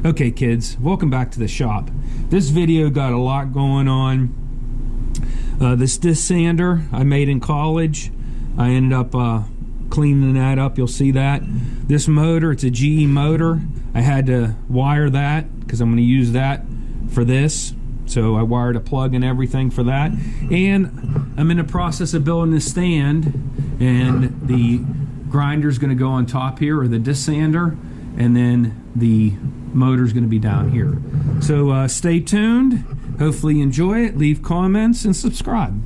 Okay kids, welcome back to the shop. This video got a lot going on. This disc sander I made in college, I ended up cleaning that up, you'll see that. This motor, it's a GE motor. I had to wire that because I'm going to use that for this. So I wired a plug and everything for that. And I'm in the process of building this stand, and the grinder's going to go on top here, or the disc sander, and then the motor's going to be down here. So stay tuned. Hopefully you enjoy it. Leave comments and subscribe.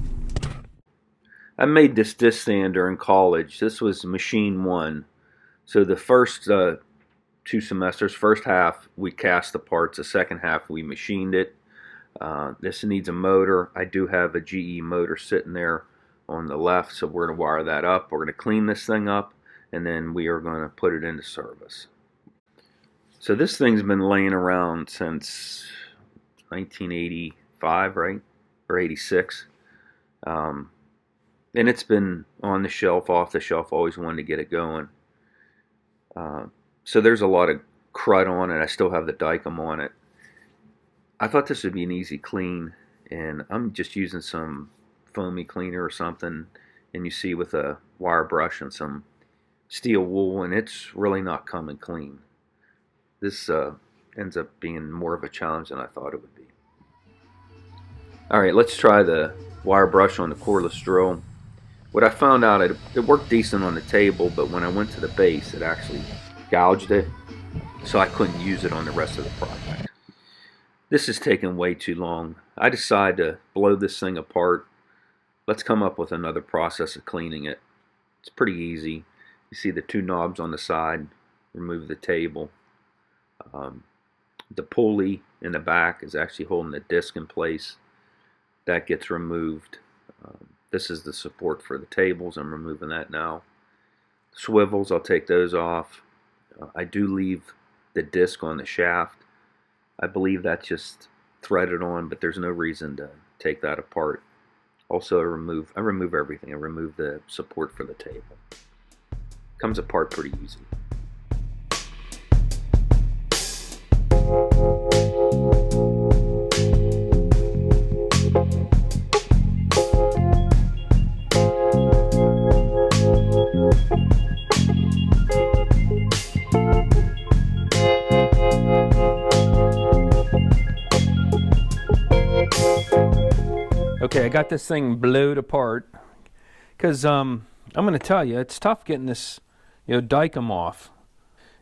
I made this disc sander in college. This was machine 1. So the first 2 semesters, first half we cast the parts, the second half we machined it. This needs a motor. I do have a GE motor sitting there on the left, so we're going to wire that up. We're going to clean this thing up, and then we are going to put it into service. So this thing's been laying around since 1985, right? Or 86. And it's been on the shelf, off the shelf, always wanted to get it going. So there's a lot of crud on it. I still have the Dykem on it. I thought this would be an easy clean, and I'm just using some foamy cleaner or something, and you see with a wire brush and some steel wool, and it's really not coming clean. This ends up being more of a challenge than I thought it would be. Alright, let's try the wire brush on the cordless drill. What I found out, it worked decent on the table, but when I went to the base, it actually gouged it, so I couldn't use it on the rest of the project. This is taking way too long. I decided to blow this thing apart. Let's come up with another process of cleaning it. It's pretty easy. You see the 2 knobs on the side. Remove the table. The pulley in the back is actually holding the disc in place. That gets removed. This is the support for the tables. I'm removing that now. Swivels, I'll take those off. I do leave the disc on the shaft. I believe that's just threaded on, but there's no reason to take that apart. Also, I remove everything. I remove the support for the table. Comes apart pretty easy. Okay, I got this thing blowed apart because I'm going to tell you, it's tough getting this, Dykem off.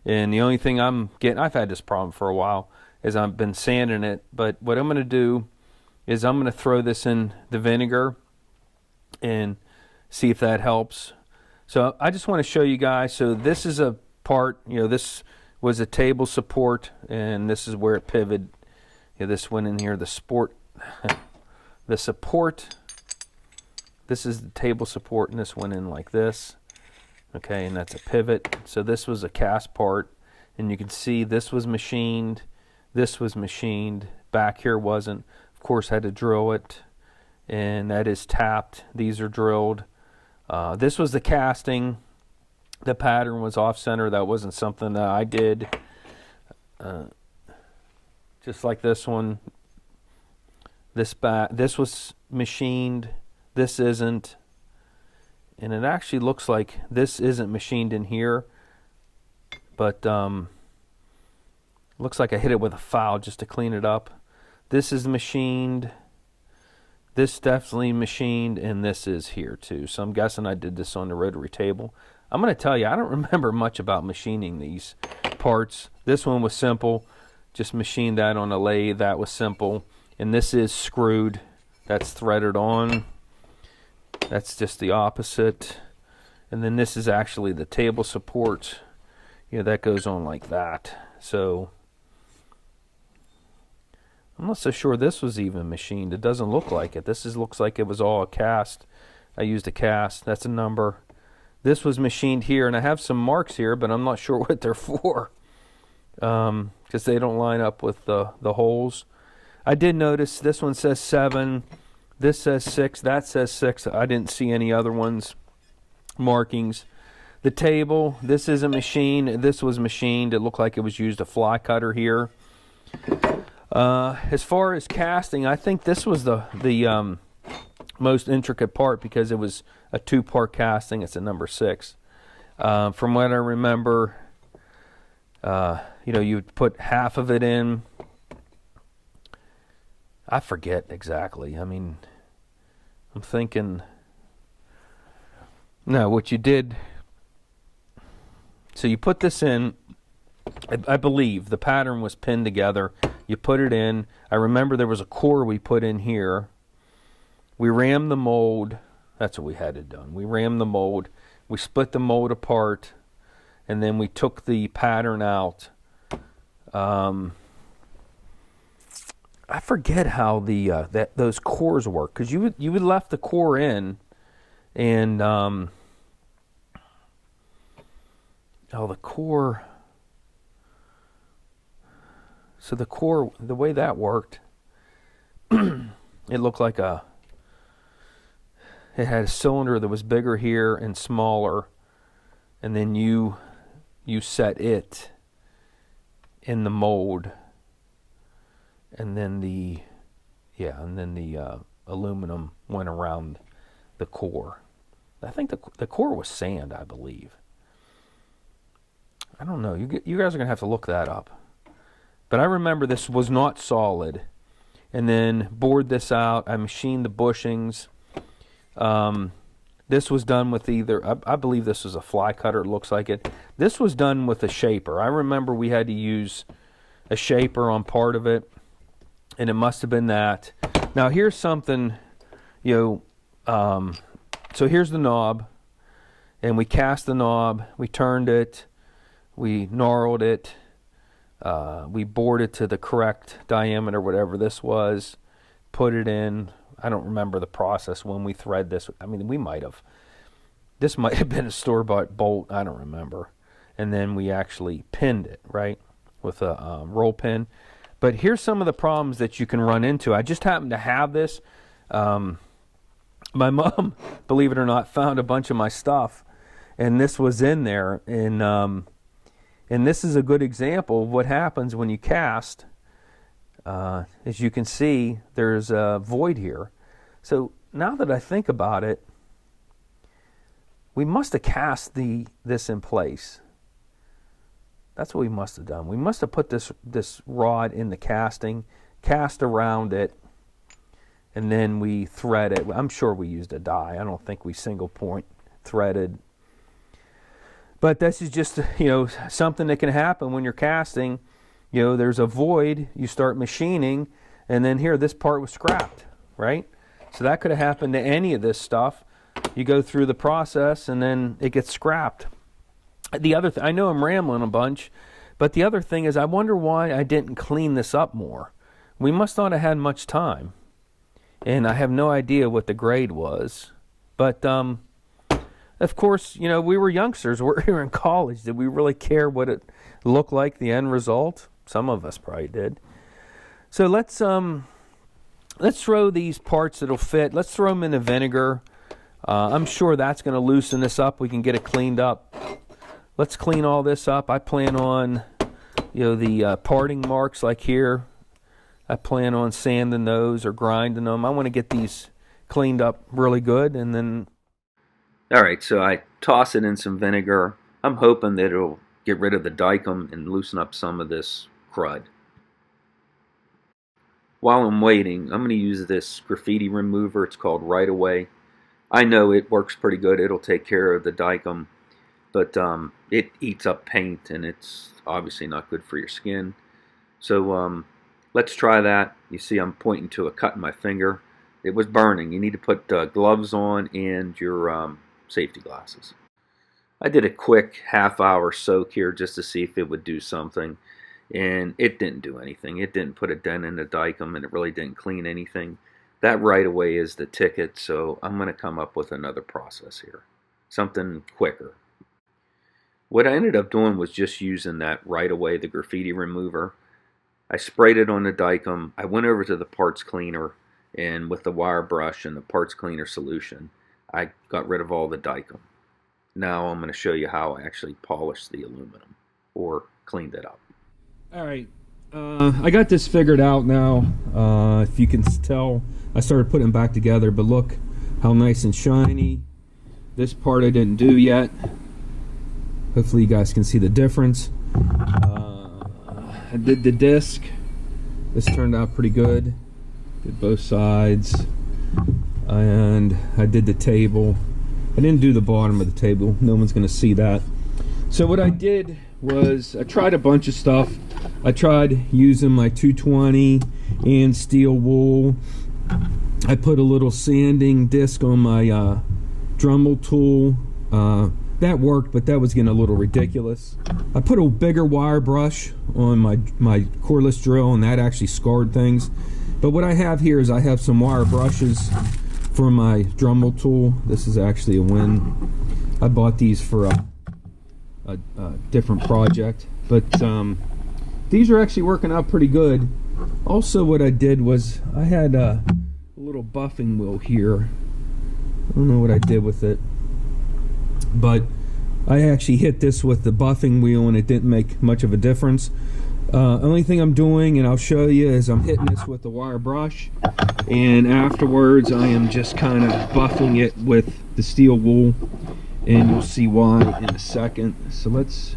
And the only thing I'm getting, I've had this problem for a while, is I've been sanding it. But what I'm going to do is I'm going to throw this in the vinegar and see if that helps. So I just want to show you guys. So this is a part, this was a table support, and this is where it pivoted. This went in here, the support. This is the table support, and this went in like this. Okay, and that's a pivot. So this was a cast part, and you can see this was machined, this was machined, back here wasn't. Of course, had to drill it, and that is tapped. These are drilled. This was the casting. The pattern was off center. That wasn't something that I did. Just like this one. This was machined, this isn't, and it actually looks like this isn't machined in here, but looks like I hit it with a file just to clean it up. This is machined, this definitely machined, and this is here too. So I'm guessing I did this on the rotary table. I'm going to tell you, I don't remember much about machining these parts. This one was simple, just machined that on a lathe. That was simple. And this is screwed, that's threaded on, that's just the opposite. And then this is actually the table support, that goes on like that. So I'm not so sure this was even machined. It doesn't look like it. Looks like it was all a cast. I used a cast, that's a number. This was machined here, and I have some marks here, but I'm not sure what they're for, because they don't line up with the holes. I did notice this one says 7, this says 6, that says 6. I didn't see any other ones, markings. The table, this isn't machined, this was machined. It looked like it was used a fly cutter here. As far as casting, I think this was the most intricate part because it was a 2-part casting. It's a number 6. From what I remember, you would put half of it in. I forget exactly. I mean, I'm thinking, no, what you did, so you put this in, I believe the pattern was pinned together. You put it in. I remember there was a core we put in here. We rammed the mold. That's what we had it done. We rammed the mold. We split the mold apart, and then we took the pattern out. I forget how the those cores work, because you would left the core in, and the core. So the core, the way that worked, it looked like it had a cylinder that was bigger here and smaller, and then you set it in the mold, and then the aluminum went around the core. I think the core was sand, I believe. I don't know. You guys are gonna have to look that up. But I remember this was not solid, and then bored this out. I machined the bushings. This was done with either, I believe this was a fly cutter, it looks like it. This was done with a shaper. I remember we had to use a shaper on part of it, and it must have been that. Now here's something, so here's the knob, and we cast the knob, we turned it, we gnarled it, we bored it to the correct diameter, whatever this was, put it in. I don't remember the process when we thread this. I mean, we might have. This might have been a store-bought bolt. I don't remember. And then we actually pinned it, right, with a roll pin. But here's some of the problems that you can run into. I just happened to have this. My mom, believe it or not, found a bunch of my stuff, and this was in there. And this is a good example of what happens when you cast. As you can see, there's a void here. So now that I think about it, we must have cast this in place. That's what we must have done. We must have put this rod in the casting, cast around it, and then we thread it. I'm sure we used a die. I don't think we single point threaded. But this is just, something that can happen when you're casting. There's a void, you start machining, and then here, this part was scrapped, right? So that could have happened to any of this stuff. You go through the process, and then it gets scrapped. The other I know I'm rambling a bunch, but the other thing is I wonder why I didn't clean this up more. We must not have had much time, and I have no idea what the grade was. But, of course, we were youngsters. We're in college. Did we really care what it looked like, the end result? Some of us probably did. So let's throw these parts that'll fit. Let's throw them in the vinegar. I'm sure that's going to loosen this up. We can get it cleaned up. Let's clean all this up. I plan on, the parting marks like here. I plan on sanding those or grinding them. I want to get these cleaned up really good, and then. All right, so I toss it in some vinegar. I'm hoping that it'll get rid of the dicum and loosen up some of this crud. While I'm waiting, I'm going to use this graffiti remover. It's called Right Away. I know it works pretty good. It'll take care of the dicum, but it eats up paint, and it's obviously not good for your skin. So let's try that. You see I'm pointing to a cut in my finger. It was burning. You need to put gloves on and your safety glasses. I did a quick half-hour soak here just to see if it would do something, and it didn't do anything. It didn't put a dent in the dicum, and it really didn't clean anything. That Right Away is the ticket, so I'm going to come up with another process here, something quicker. What I ended up doing was just using that Right Away, the graffiti remover. I sprayed it on the dicum. I went over to the parts cleaner, and with the wire brush and the parts cleaner solution, I got rid of all the dicum. Now I'm going to show you how I actually polished the aluminum or cleaned it up. All right, I got this figured out now. If you can tell, I started putting them back together, but look how nice and shiny. This part I didn't do yet. Hopefully you guys can see the difference. I did the disc. This turned out pretty good. Did both sides. And I did the table. I didn't do the bottom of the table. No one's going to see that. So what I did was I tried a bunch of stuff. I tried using my 220 and steel wool. I put a little sanding disc on my Dremel tool. That worked, but that was getting a little ridiculous. I put a bigger wire brush on my cordless drill, and that actually scarred things. But what I have here is I have some wire brushes for my Dremel tool. This is actually a win. I bought these for a different project, but these are actually working out pretty good. Also, what I did was I had a little buffing wheel here. I don't know what I did with it, but I actually hit this with the buffing wheel and it didn't make much of a difference. Only thing I'm doing, and I'll show you, is I'm hitting this with the wire brush, and afterwards I am just kind of buffing it with the steel wool, and you'll see why in a second. So let's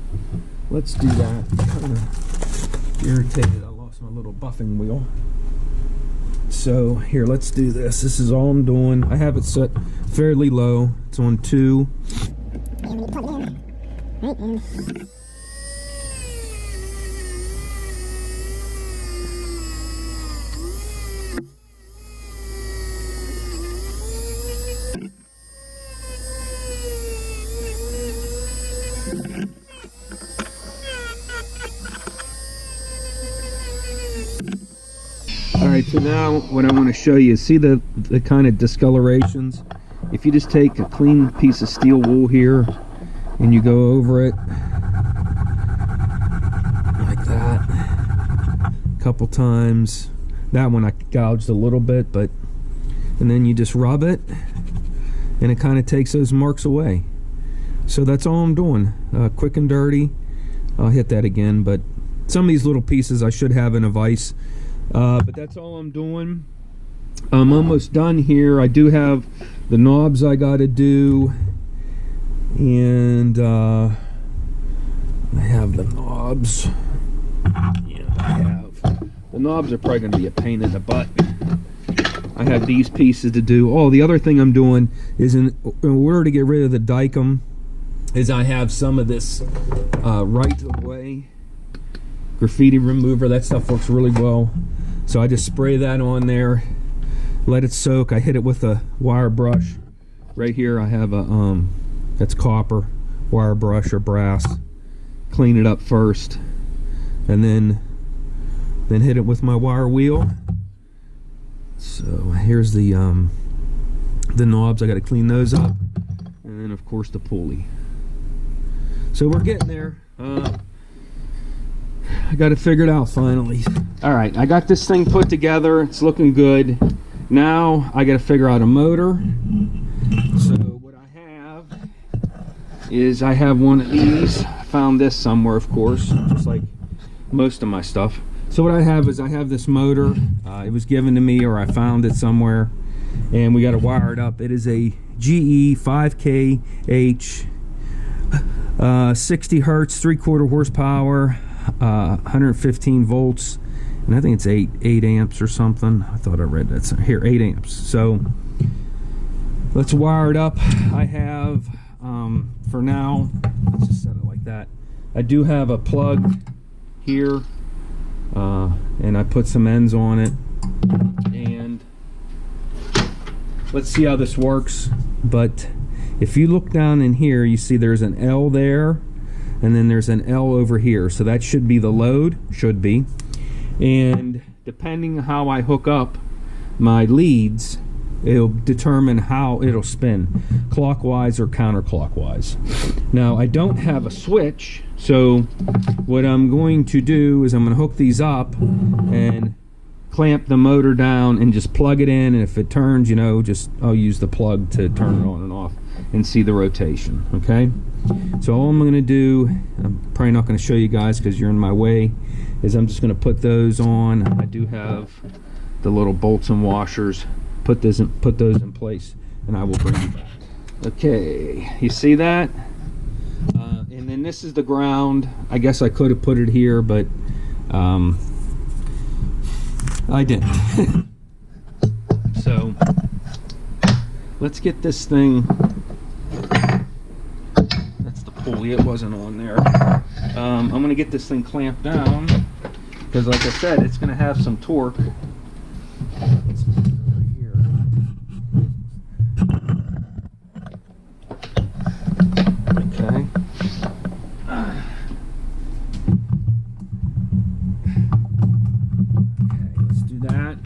do that. I'm kind of irritated I lost my little buffing wheel. So here, let's do this. This is all I'm doing. I have it set fairly low. It's on 2. And we plug it in. Right in. Alright, so now what I want to show you, see the kind of discolorations? If you just take a clean piece of steel wool here and you go over it like that a couple times. That one I gouged a little bit, but and then you just rub it and it kind of takes those marks away. So that's all I'm doing. Quick and dirty. I'll hit that again, but some of these little pieces I should have in a vise. But that's all I'm doing. I'm almost done here. I do have the knobs I gotta do, and I have the knobs. Yeah, I have. The knobs are probably gonna be a pain in the butt. I have these pieces to do. Oh, the other thing I'm doing is in order to get rid of the Dykem, is I have some of this right of way graffiti remover. That stuff works really well. So I just spray that on there, let it soak. I hit it with a wire brush. Right here I have a that's copper wire brush or brass. Clean it up first, and then hit it with my wire wheel. So here's the knobs. I got to clean those up, and then of course the pulley. So we're getting there. I got it figured out finally. Alright, I got this thing put together. It's looking good. Now I got to figure out a motor. So what I have is I have one of these. I found this somewhere, of course, just like most of my stuff. So what I have is I have this motor. It was given to me, or I found it somewhere, and we got to wire it up. It is a GE 5KH 60 hertz, 3/4 horsepower, 115 volts, and I think it's 8 amps or something. I thought I read that here, 8 amps. So let's wire it up. I have for now, let's just set it like that. I do have a plug here, and I put some ends on it, and let's see how this works. But if you look down in here, you see there's an L there, and then there's an L over here. So that should be the load, should be. And depending on how I hook up my leads, it'll determine how it'll spin, clockwise or counterclockwise. Now I don't have a switch, so what I'm going to do is I'm going to hook these up and clamp the motor down and just plug it in, and if it turns, you know, just I'll use the plug to turn it on and off. and see the rotation. Okay, so all I'm going to do, I'm probably not going to show you guys because you're in my way, is I'm just going to put those on. I do have the little bolts and washers. Put those in place, and I will bring you back. Okay, you see that? And then this is the ground. I guess I could have put it here, but I didn't. So let's get this thing. That's the pulley. It wasn't on there. I'm going to get this thing clamped down because, like I said, it's going to have some torque. Let's put it over here. Okay. Okay, let's do that.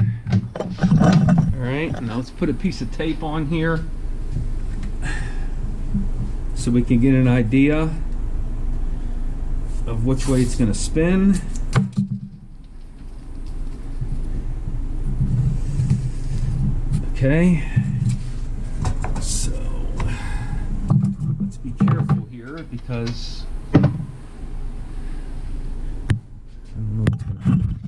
All right, now let's put a piece of tape on here so we can get an idea of which way it's going to spin. Okay, so let's be careful here because I don't know what's going to happen.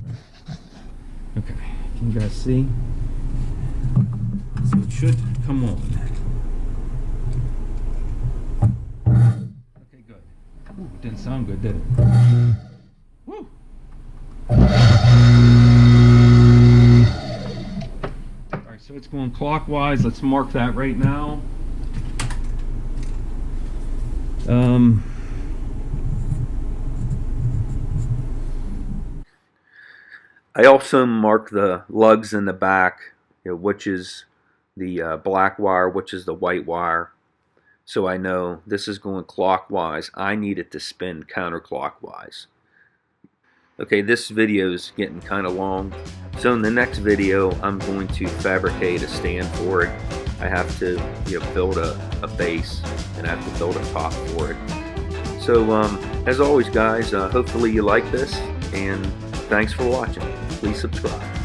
Okay, can you guys see? So it should come on. Okay, good. Ooh, it didn't sound good, did it? Woo! Alright, so it's going clockwise. Let's mark that right now. I also mark the lugs in the back, which is the black wire, which is the white wire. So I know this is going clockwise. I need it to spin counterclockwise. Okay, this video is getting kind of long. So in the next video, I'm going to fabricate a stand for it. I have to build a base, and I have to build a top for it. So as always, guys, hopefully you like this, and thanks for watching. Please subscribe.